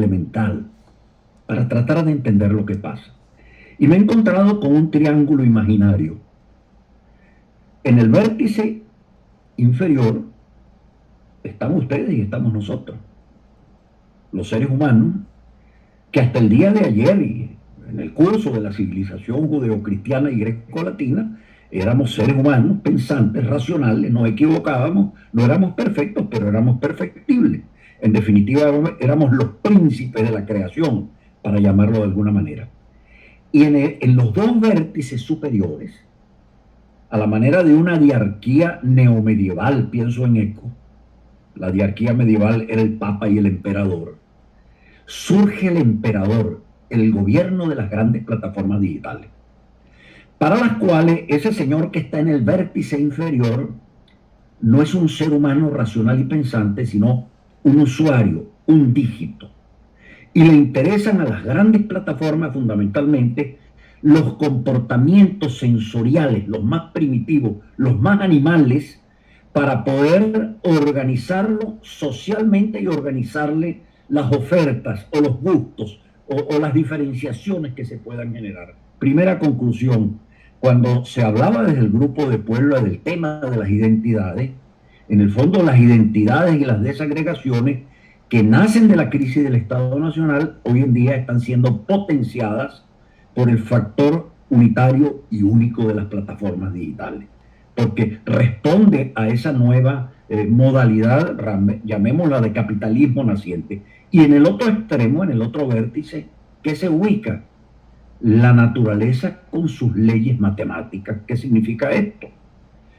elemental para tratar de entender lo que pasa. Y me he encontrado con un triángulo imaginario. En el vértice inferior están ustedes y estamos nosotros, los seres humanos, que hasta el día de ayer y en el curso de la civilización judeocristiana y grecolatina éramos seres humanos, pensantes, racionales, nos equivocábamos, no éramos perfectos, pero éramos perfectibles. En definitiva, éramos los príncipes de la creación, para llamarlo de alguna manera. Y en los dos vértices superiores, a la manera de una diarquía neomedieval, pienso en Eco, la diarquía medieval era el papa y el emperador, surge el emperador, el gobierno de las grandes plataformas digitales, para las cuales ese señor que está en el vértice inferior no es un ser humano racional y pensante, sino un usuario, un dígito. Y le interesan a las grandes plataformas fundamentalmente los comportamientos sensoriales, los más primitivos, los más animales, para poder organizarlo socialmente y organizarle las ofertas o los gustos o las diferenciaciones que se puedan generar. Primera conclusión, cuando se hablaba desde el grupo de Puebla del tema de las identidades, en el fondo las identidades y las desagregaciones que nacen de la crisis del Estado Nacional hoy en día están siendo potenciadas por el factor unitario y único de las plataformas digitales, porque responde a esa nueva modalidad, llamémosla de capitalismo naciente. Y en el otro extremo, en el otro vértice, ¿qué se ubica? La naturaleza con sus leyes matemáticas. ¿Qué significa esto?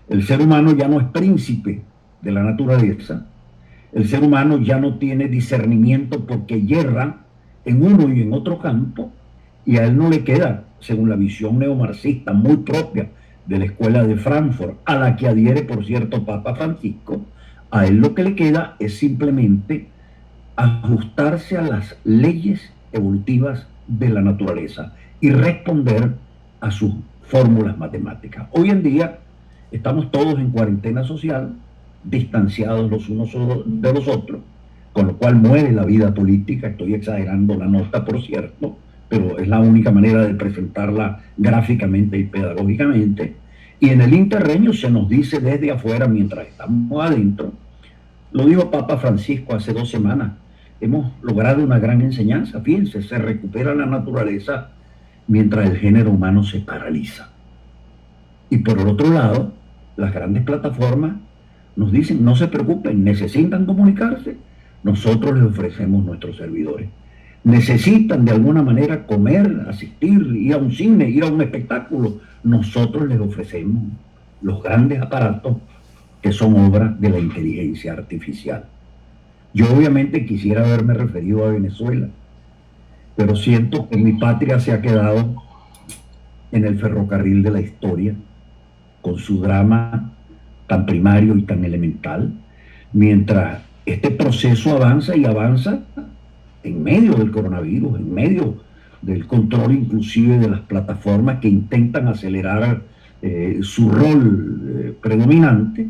El ser humano ya no es príncipe de la naturaleza. El ser humano ya no tiene discernimiento porque yerra en uno y en otro campo, y a él no le queda, según la visión neomarxista muy propia de la escuela de Frankfurt, a la que adhiere, por cierto, Papa Francisco, a él lo que le queda es simplemente ajustarse a las leyes evolutivas de la naturaleza y responder a sus fórmulas matemáticas. Hoy en día estamos todos en cuarentena social, distanciados los unos de los otros, con lo cual muere la vida política. Estoy exagerando la nota, por cierto, pero es la única manera de presentarla gráficamente y pedagógicamente. Y en el interreño se nos dice desde afuera, mientras estamos adentro, lo dijo Papa Francisco hace 2 semanas, hemos logrado una gran enseñanza. Fíjense, se recupera la naturaleza mientras el género humano se paraliza. Y por el otro lado, las grandes plataformas nos dicen, no se preocupen, necesitan comunicarse, nosotros les ofrecemos nuestros servidores. Necesitan de alguna manera comer, asistir, ir a un cine, ir a un espectáculo, nosotros les ofrecemos los grandes aparatos que son obra de la inteligencia artificial. Yo obviamente quisiera haberme referido a Venezuela, pero siento que mi patria se ha quedado en el ferrocarril de la historia, con su drama tan primario y tan elemental, mientras este proceso avanza y avanza en medio del coronavirus, en medio del control inclusive de las plataformas que intentan acelerar su rol predominante.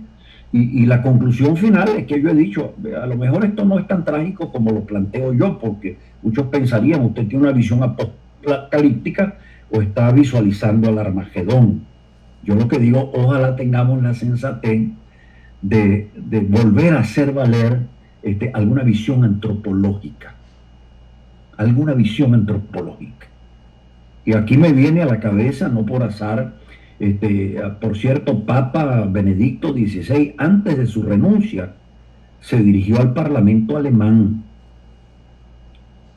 Y la conclusión final es que yo he dicho, a lo mejor esto no es tan trágico como lo planteo yo, porque muchos pensarían, usted tiene una visión apocalíptica o está visualizando al Armagedón. Yo lo que digo, ojalá tengamos la sensatez de volver a hacer valer alguna visión antropológica. Alguna visión antropológica. Y aquí me viene a la cabeza, no por azar, por cierto, Papa Benedicto XVI, antes de su renuncia, se dirigió al Parlamento alemán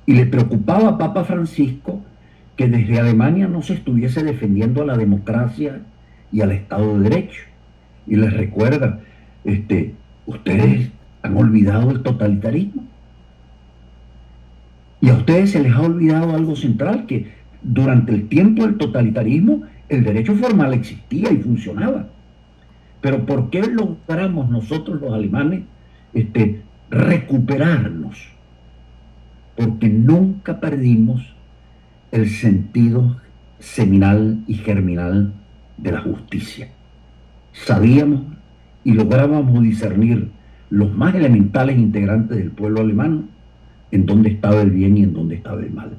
y le preocupaba a Papa Francisco que desde Alemania no se estuviese defendiendo a la democracia y al Estado de Derecho. Y les recuerda, ustedes han olvidado el totalitarismo. Y a ustedes se les ha olvidado algo central, que durante el tiempo del totalitarismo el derecho formal existía y funcionaba. Pero ¿por qué logramos nosotros los alemanes recuperarnos? Porque nunca perdimos el sentido seminal y germinal de la justicia. Sabíamos y lográbamos discernir los más elementales integrantes del pueblo alemán en dónde estaba el bien y en dónde estaba el mal.